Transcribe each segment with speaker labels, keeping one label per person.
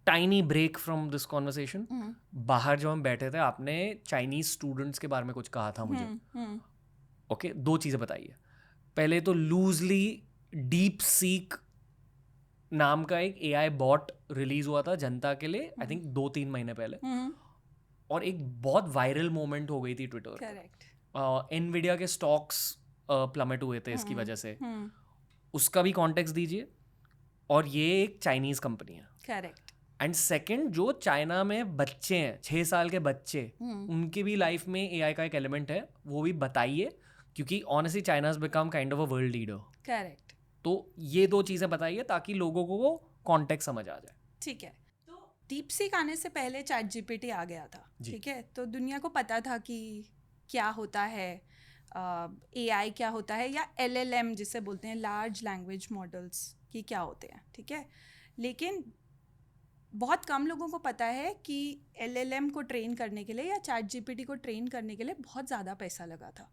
Speaker 1: Tiny break from this conversation. बाहर जब हम बैठे थे आपने चाइनीज स्टूडेंट्स के बारे में कुछ कहा था मुझे. ओके, 2 चीज़ें बताइए. पहले तो लूजली डीप सीक नाम का एक AI बॉट रिलीज हुआ था जनता के लिए, आई थिंक 2-3 महीने पहले. और एक बहुत वायरल मोमेंट हो गई थी ट्विटर. करेक्ट. एनवीडिया के स्टॉक्स प्लमेट हुए थे इसकी वजह से. उसका भी कॉन्टेक्स्ट दीजिए. और ये एक चाइनीज कंपनी है. करेक्ट. एंड सेकंड, जो चाइना में बच्चे हैं, 6 साल के बच्चे, उनकी भी लाइफ में AI का एक एलिमेंट है, वो भी बताइए. क्योंकि honestly China has become kind of a world leader. Correct. तो ये 2 चीज़ें बताइए ताकि लोगों को वो कॉन्टेक्स्ट समझ आ जाए.
Speaker 2: ठीक है. तो डीप सीक आने से पहले ChatGPT आ गया था. ठीक है. तो दुनिया को पता था कि क्या होता है, AI क्या होता है, या LLM जिसे बोलते हैं, लार्ज लैंग्वेज मॉडल्स, की क्या होते हैं. ठीक है. लेकिन बहुत कम लोगों को पता है कि LLM को ट्रेन करने के लिए या ChatGPT को ट्रेन करने के लिए बहुत ज़्यादा पैसा लगा था.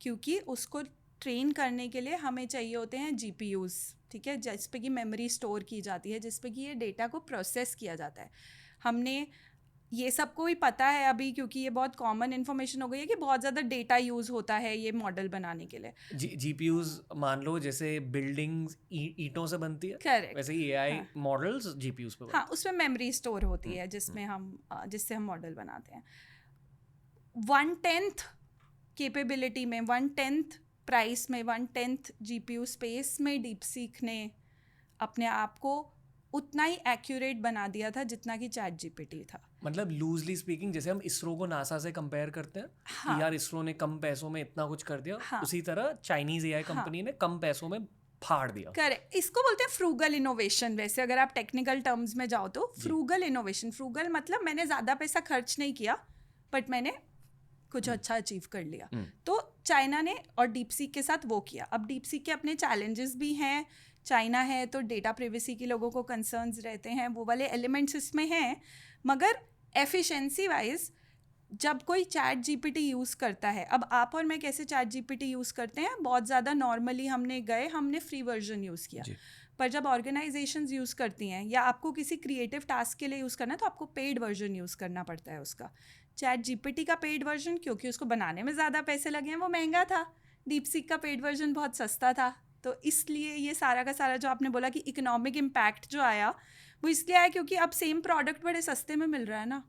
Speaker 2: क्योंकि उसको ट्रेन करने के लिए हमें चाहिए होते हैं GPUs. ठीक है. जिस पे कि मेमोरी स्टोर की जाती है, जिस पे कि ये डेटा को प्रोसेस किया जाता है. हमने ये सबको ही पता है अभी, क्योंकि ये बहुत कॉमन इन्फॉर्मेशन हो गई है कि बहुत ज़्यादा डेटा यूज़ होता है ये मॉडल बनाने के लिए.
Speaker 1: GPUs मान लो जैसे बिल्डिंग्स ईंटों से बनती है.
Speaker 2: करेक्ट.
Speaker 1: वैसे ही AI मॉडल्स GPUs पे बनती है.
Speaker 2: हाँ, उसमें मेमोरी स्टोर होती है जिससे हम मॉडल बनाते हैं. 1/10 कैपेबिलिटी में, 1/10 प्राइस में, 1/10 GPU स्पेस में डीप सीक ने अपने आप को उतना ही एक्यूरेट बना दिया था जितना कि ChatGPT था.
Speaker 1: मतलब लूजली स्पीकिंग, जैसे हम इसरो को नासा से कंपेयर करते हैं. हाँ. कि यार इसरो ने कम पैसों में इतना कुछ कर दिया. हाँ. उसी तरह चाइनीज AI कंपनी ने कम पैसों में फाड़ दिया.
Speaker 2: करेक्ट. इसको बोलते हैं फ्रूगल इनोवेशन. वैसे अगर आप टेक्निकल टर्म्स में जाओ तो फ्रूगल इनोवेशन. फ्रूगल मतलब मैंने ज़्यादा पैसा खर्च नहीं किया बट मैंने कुछ अच्छा अचीव कर लिया. तो चाइना ने और डीप सीक के साथ वो किया. अब डीप सीक के अपने चैलेंजेस भी हैं. चाइना है तो डेटा प्रिवेसी के लोगों को कंसर्न्स रहते हैं, वो वाले एलिमेंट्स इसमें हैं. मगर एफिशिएंसी वाइज जब कोई ChatGPT यूज़ करता है, अब आप और मैं कैसे ChatGPT यूज़ करते हैं, बहुत ज़्यादा नॉर्मली हमने फ्री वर्जन यूज़ किया. पर जब ऑर्गेनाइजेशंस यूज़ करती हैं या आपको किसी क्रिएटिव टास्क के लिए यूज़ करना है तो आपको पेड वर्जन यूज़ करना पड़ता है उसका. ChatGPT का पेड वर्जन, क्योंकि उसको बनाने में ज़्यादा पैसे लगे हैं, वो महंगा था. डीप सीक का पेड वर्जन बहुत सस्ता था. तो इसलिए ये सारा का सारा जो आपने बोला कि इकोनॉमिक इम्पैक्ट जो आया, वो इसलिए आया क्योंकि अब सेम प्रोडक्ट बड़े सस्ते में मिल रहा है ना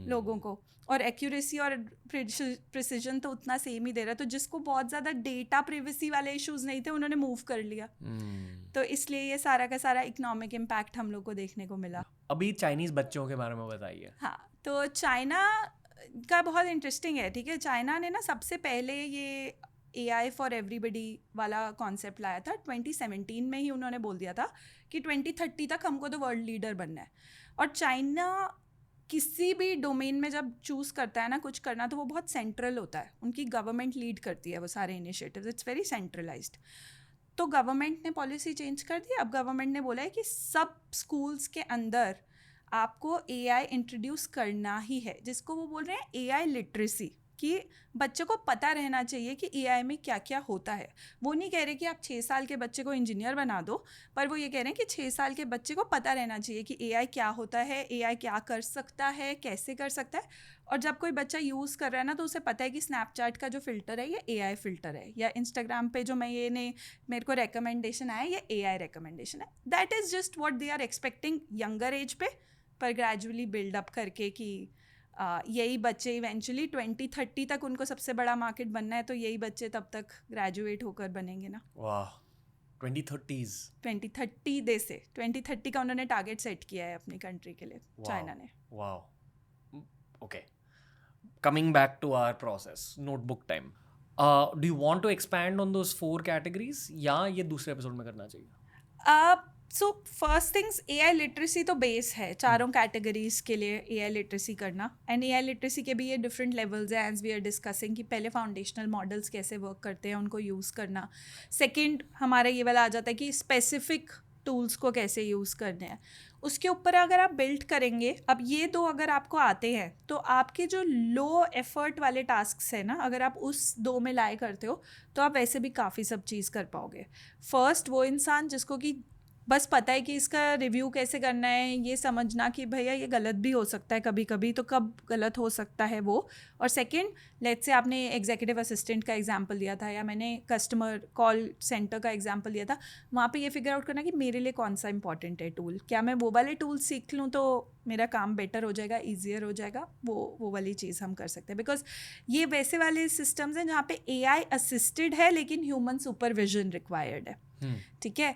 Speaker 2: लोगों को, और एक्यूरेसी और प्रिसिजन तो उतना सेम ही दे रहा है. तो जिसको बहुत ज़्यादा डेटा प्रिवेसी वाले इश्यूज नहीं थे उन्होंने मूव कर लिया. तो इसलिए ये सारा का सारा इकोनॉमिक इम्पैक्ट हम लोग को देखने को मिला.
Speaker 1: अभी चाइनीज़ बच्चों के बारे में बताइए.
Speaker 2: हाँ, तो चाइना का बहुत इंटरेस्टिंग है. ठीक है. चाइना ने ना सबसे पहले ये AI फॉर एवरीबडी वाला कॉन्सेप्ट लाया था. 2017 में ही उन्होंने बोल दिया था कि 2030 तक हमको तो वर्ल्ड लीडर बनना है. और चाइना किसी भी डोमेन में जब चूज़ करता है ना कुछ करना, तो वो बहुत सेंट्रल होता है. उनकी गवर्नमेंट लीड करती है वो सारे इनिशिएटिव्स. It's very centralised. तो गवर्नमेंट ने पॉलिसी चेंज कर दी. अब गवर्नमेंट ने बोला है कि सब स्कूल्स के अंदर आपको AI इंट्रोड्यूस करना ही है, जिसको वो बोल रहे हैं AI लिटरेसी, कि बच्चे को पता रहना चाहिए कि AI में क्या क्या होता है. वो नहीं कह रहे कि आप 6 साल के बच्चे को इंजीनियर बना दो, पर वो ये कह रहे हैं कि 6 साल के बच्चे को पता रहना चाहिए कि AI क्या होता है, AI क्या कर सकता है, कैसे कर सकता है. और जब कोई बच्चा यूज़ कर रहा है ना, तो उसे पता है कि स्नैपचैट का जो फ़िल्टर है ये AI फ़िल्टर है, या इंस्टाग्राम पे जो मेरे को रिकमेंडेशन आया ये AI रिकमेंडेशन है. That is just what they are expecting younger age पे, पर ग्रेजुअली बिल्डअप करके कि यही बच्चे इवेंचुअली 2030 तक उनको सबसे बड़ा मार्केट बनना है, तो यही बच्चे तब तक ग्रेजुएट होकर बनेंगे ना.
Speaker 1: वाह,
Speaker 2: 2030 दे से 2030 का उन्होंने टारगेट सेट किया है अपनी कंट्री के लिए. चाइना ने.
Speaker 1: वाह. Okay, coming back to our process, notebook time. Do you want to expand on those 4 categories, या ये दूसरे एपिसोड में करना चाहिए?
Speaker 2: So first things, AI literacy तो बेस है चारों कैटेगरीज के लिए AI लिटरेसी करना. एंड AI लिटरेसी के भी ये डिफरेंट लेवल्स हैं, एज वी आर डिस्कसिंग, कि पहले फाउंडेशनल मॉडल्स कैसे वर्क करते हैं उनको यूज़ करना. सेकंड हमारा ये वाला आ जाता है कि स्पेसिफिक टूल्स को कैसे यूज़ करने हैं. उसके ऊपर अगर आप बिल्ड करेंगे, अब ये 2 अगर आपको आते हैं तो आपके जो लो एफर्ट वाले टास्क हैं ना, अगर आप उस 2 में लाए करते हो तो आप वैसे भी काफ़ी सब चीज़ कर पाओगे. फर्स्ट वो इंसान जिसको कि बस पता है कि इसका रिव्यू कैसे करना है, ये समझना कि भैया ये गलत भी हो सकता है कभी कभी, तो कब गलत हो सकता है वो। और सेकंड, लेट्स से आपने एग्जीक्यूटिव असिस्टेंट का एग्जांपल दिया था या मैंने कस्टमर कॉल सेंटर का एग्जांपल दिया था, वहाँ पे ये फिगर आउट करना कि मेरे लिए कौन सा इंपॉर्टेंट है टूल, क्या मैं वो वाले टूल सीख लूँ तो मेरा काम बेटर हो जाएगा, ईजियर हो जाएगा, वो वाली चीज़ हम कर सकते हैं। बिकॉज ये वैसे वाले सिस्टम्स हैं जहाँ पे AI असिस्टेड है लेकिन ह्यूमन सुपरविजन रिक्वायर्ड है, ठीक है।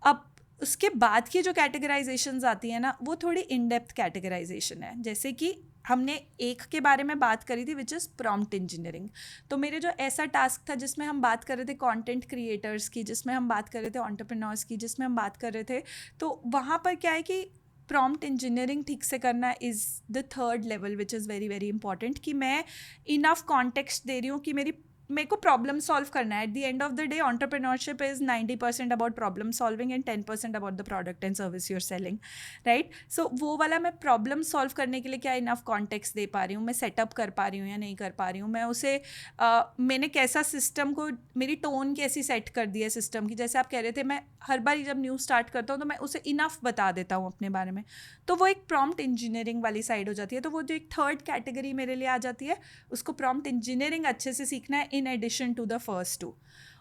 Speaker 2: अब उसके बाद की जो कैटेगराइजेशंस आती है ना, वो थोड़ी इन डेप्थ कैटेगराइजेशन है। जैसे कि हमने एक के बारे में बात करी थी विच इज़ प्रॉम्प्ट इंजीनियरिंग। तो मेरे जो ऐसा टास्क था जिसमें हम बात कर रहे थे कंटेंट क्रिएटर्स की, जिसमें हम बात कर रहे थे एंटरप्रेन्योर्स की, जिसमें हम बात कर रहे थे, तो वहाँ पर क्या है कि प्रॉम्प्ट इंजीनियरिंग ठीक से करना is the third level which is very very important, कि मैं इनफ कॉन्टेक्स्ट दे रही हूँ कि मेरे को प्रॉब्लम सॉल्व करना है। At the end of the day entrepreneurship is 90% about problem solving and 10% about the product and service you are selling, right. So वो वाला मैं प्रॉब्लम सॉल्व करने के लिए क्या इनफ कॉन्टेक्स्ट दे पा रही हूँ, मैं सेटअप कर पा रही हूँ या नहीं कर पा रही हूँ, मैं उसे मैंने कैसा सिस्टम को, मेरी टोन कैसी सेट कर दी है सिस्टम की। जैसे आप कह रहे थे, मैं हर बार जब न्यूज़ स्टार्ट करता हूँ तो मैं उसे इनफ बता देता हूँ अपने बारे में, तो वो एक प्रॉम्प्ट इंजीनियरिंग वाली साइड हो जाती है। तो वो जो एक थर्ड कैटेगरी मेरे लिए आ जाती है, उसको प्रॉम्प्ट इंजीनियरिंग अच्छे से सीखना है in addition to the first two.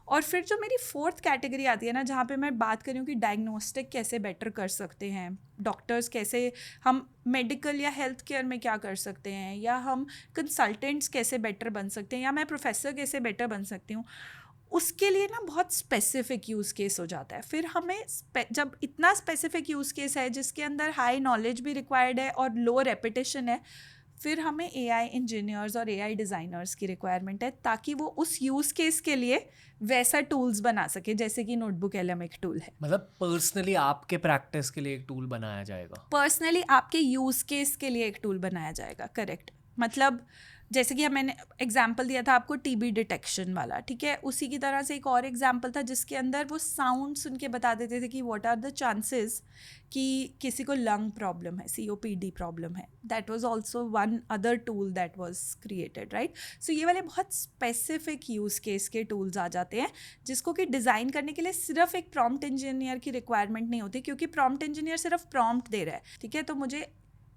Speaker 2: और फिर जो मेरी फोर्थ कैटेगरी आती है ना, जहाँ पे मैं बात कर रही हूँ कि डायग्नोस्टिक कैसे बेटर कर सकते हैं, डॉक्टर्स कैसे, हम मेडिकल या हेल्थ केयर में क्या कर सकते हैं, या हम कंसल्टेंट्स कैसे बेटर बन सकते हैं, या मैं प्रोफेसर कैसे बेटर बन सकती हूँ, उसके लिए ना बहुत स्पेसिफिक यूज़ केस हो जाता है। फिर हमें जब इतना स्पेसिफिक यूज़ केस है जिसके अंदर हाई नॉलेज भी रिक्वायर्ड है और लो रेपिटेशन है, फिर हमें AI इंजीनियर्स और AI डिज़ाइनर्स की रिक्वायरमेंट है, ताकि वो उस यूज़ केस के लिए वैसा टूल्स बना सके, जैसे कि नोटबुक LM एक टूल है।
Speaker 1: मतलब पर्सनली आपके प्रैक्टिस के लिए एक टूल बनाया जाएगा,
Speaker 2: पर्सनली आपके यूज़ केस के लिए एक टूल बनाया जाएगा, करेक्ट। मतलब जैसे कि मैंने एग्जाम्पल दिया था आपको TB डिटेक्शन वाला, ठीक है, उसी की तरह से एक और एग्जाम्पल था जिसके अंदर वो साउंड सुन के बता देते थे कि व्हाट आर द चांसेस कि किसी को लंग प्रॉब्लम है, COPD प्रॉब्लम है। That was also one other tool that was created, right. So ये वाले बहुत स्पेसिफिक यूज़ केस के टूल्स आ जाते हैं, जिसको कि डिज़ाइन करने के लिए सिर्फ एक प्रॉम्प्ट इंजीनियर की रिक्वायरमेंट नहीं होती, क्योंकि प्रॉम्प्ट इंजीनियर सिर्फ प्रॉम्प्ट दे रहा है, ठीक है। तो मुझे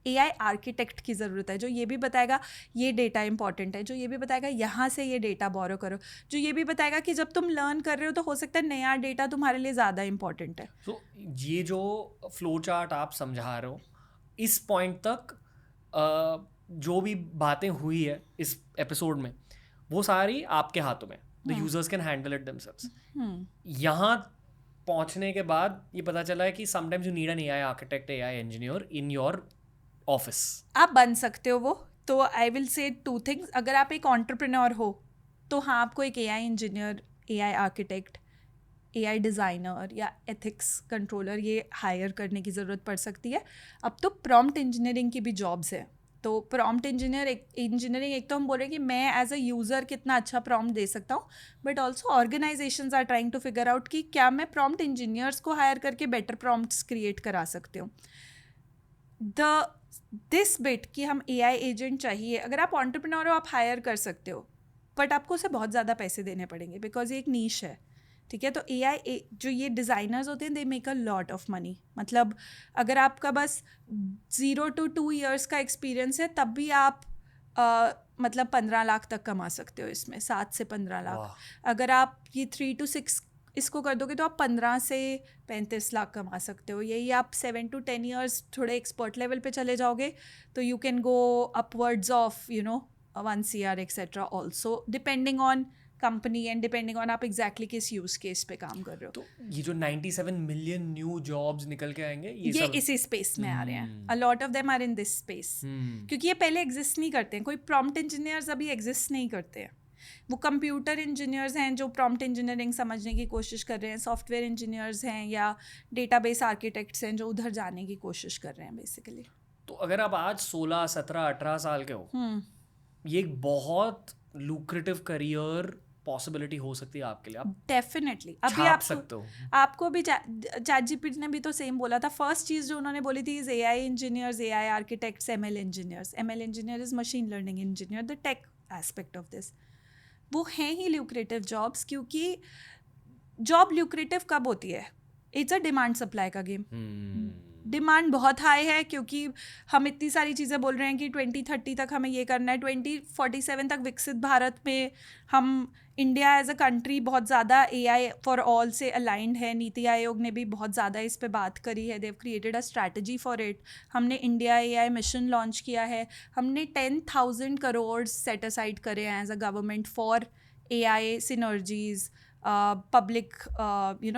Speaker 2: AI आर्किटेक्ट की ज़रूरत है, जो ये भी बताएगा ये डेटा इंपॉर्टेंट है, जो ये भी बताएगा यहाँ से ये डेटा बोरो करो, जो ये भी बताएगा कि जब तुम लर्न कर रहे हो तो हो सकता है नया डेटा तुम्हारे लिए ज़्यादा इंपॉर्टेंट है।
Speaker 1: तो ये जो फ्लो चार्ट आप समझा रहे हो, इस पॉइंट तक जो भी बातें हुई है इस एपिसोड में, वो सारी आपके हाथों में, the users can handle it themselves. यहाँ पहुँचने के बाद ये पता चला है कि sometimes you need an AI architect, AI engineer in your office.
Speaker 2: आप बन सकते हो वो। तो आई विल से 2 थिंग्स। अगर आप एक एंटरप्रेन्योर हो तो हाँ, आपको एक AI engineer, AI architect, AI designer या एथिक्स कंट्रोलर ये हायर करने की ज़रूरत पड़ सकती है। अब तो प्रॉम्प्ट इंजीनियरिंग की भी जॉब्स है। तो प्रॉम्प्ट इंजीनियरिंग एक तो हम बोल रहे हैं कि मैं एज अ यूज़र कितना अच्छा प्रॉम्प्ट दे सकता हूँ, but also organisations are trying to figure out कि क्या मैं प्रॉम्प्ट इंजीनियर्स को हायर करके बेटर प्रॉम्प्ट्स क्रिएट करा सकती हूँ। दिस बिट कि हम AI एजेंट चाहिए, अगर आप एंटरप्रेन्योर हो आप हायर कर सकते हो, बट आपको उसे बहुत ज़्यादा पैसे देने पड़ेंगे, बिकॉज ये एक नीश है, ठीक है। तो AI जो ये डिज़ाइनर्स होते हैं, they make a lot of money. मतलब अगर आपका बस 0 to 2 years का एक्सपीरियंस है, तब भी आप मतलब 15 लाख तक कमा सकते हो इसमें, 7 से 15 लाख। अगर आप ये 3 to 6 इसको कर दोगे तो आप 15 से 35 लाख कमा सकते हो। यही आप 7 to 10 years थोड़े एक्सपर्ट लेवल पे चले जाओगे तो you can go upwards of 1 CR etcetera, also depending on company and depending on आप एग्जैक्टली किस यूज केस पे काम कर रहे हो।
Speaker 1: तो ये जो 97 मिलियन न्यू जॉब्स निकल के आएंगे, ये सब
Speaker 2: इसी स्पेस में आ रहे हैं। A lot of them are in this space, क्योंकि ये पहले एग्जिस्ट नहीं करते हैं। कोई प्रॉम्प्ट इंजीनियर्स अभी एग्जिस्ट नहीं करते हैं। वो कंप्यूटर इंजीनियर्स हैं जो प्रॉम्प्ट इंजीनियरिंग समझने की कोशिश कर रहे हैं, सॉफ्टवेयर इंजीनियर्स हैं या डेटाबेस आर्किटेक्ट्स हैं जो उधर जाने की कोशिश कर रहे हैं बेसिकली।
Speaker 1: तो अगर आप आज 16, 17, 18 साल के हो, ये एक बहुत लुक्रेटिव करियर पॉसिबिलिटी हो सकती है आपके लिए। आप
Speaker 2: डेफिनेटली अभी आप सकते हो। आपको भी ChatGPT ने भी तो सेम बोला था। फर्स्ट चीज़ जो उन्होंने बोली थी is AI engineers, AI architects, ML engineers. ML engineer is machine learning engineer, the tech aspect of this. वो हैं ही ल्यूक्रेटिव जॉब्स, क्योंकि जॉब ल्यूक्रेटिव कब होती है? इट्स अ डिमांड सप्लाई का गेम. डिमांड बहुत हाई है क्योंकि हम इतनी सारी चीज़ें बोल रहे हैं कि 2030 तक हमें ये करना है, 2047 तक विकसित भारत में हम इंडिया एज अ कंट्री बहुत ज़्यादा AI फॉर ऑल से अलाइंड है. नीति आयोग ने भी बहुत ज़्यादा इस पे बात करी है. They've created a strategy for it. हमने इंडिया AI मिशन लॉन्च किया है. हमने 10,000 करोड़ सेट असाइड करे हैं as a government for AI synergies, public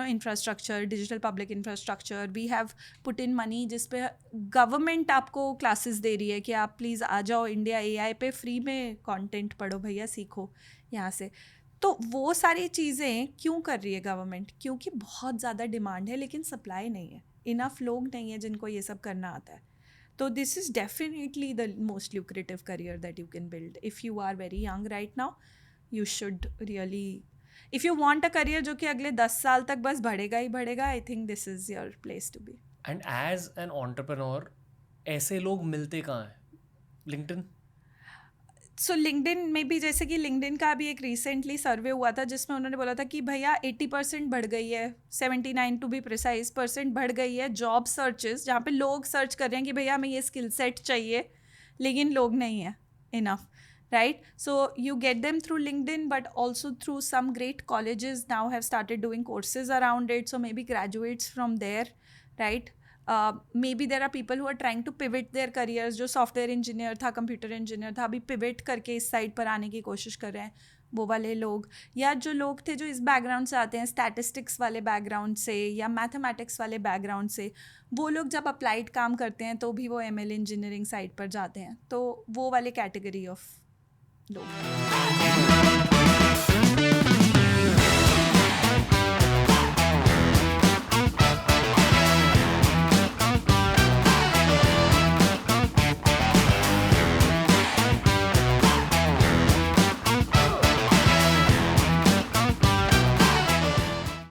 Speaker 2: infrastructure, digital public infrastructure. We have put in money जिस पे गवर्नमेंट आपको क्लासेस दे रही है कि आप प्लीज़ आ जाओ इंडिया AI पे, फ्री में कंटेंट पढ़ो भैया, सीखो यहाँ से. तो वो सारी चीज़ें क्यों कर रही है गवर्नमेंट? क्योंकि बहुत ज़्यादा डिमांड है लेकिन सप्लाई नहीं है, इनफ लोग नहीं है जिनको ये सब करना आता है. तो this is definitely the most lucrative career that you can build. If you are very young right now, you should really, if you want a career जो कि अगले 10 साल तक बस बढ़ेगा ही बढ़ेगा, I think this is your place to be.
Speaker 1: And as an entrepreneur ऐसे लोग मिलते कहाँ हैं? लिंक्डइन.
Speaker 2: सो लिंक्डइन में भी, जैसे कि लिंक्डइन का भी एक रिसेंटली सर्वे हुआ था जिसमें उन्होंने बोला था कि भैया 80% बढ़ गई है, 79 टू बी प्रिसाइज % बढ़ गई है जॉब सर्चेस, जहाँ पे लोग सर्च कर रहे हैं कि भैया हमें ये स्किल सेट चाहिए, लेकिन लोग नहीं है enough. Right, so you get them through LinkedIn, but also through some great colleges now have started doing courses around it. So maybe graduates from there, right? Maybe there are people who are trying to pivot their careers. जो software engineer था, computer engineer था, अभी pivot करके इस side पर आने की कोशिश कर रहे हैं, वो वाले लोग. या जो लोग थे जो इस background से आते हैं, statistics वाले background से या mathematics वाले background से, वो लोग जब applied काम करते हैं तो भी वो ML engineering side पर जाते हैं. तो वो वाले category of लोग.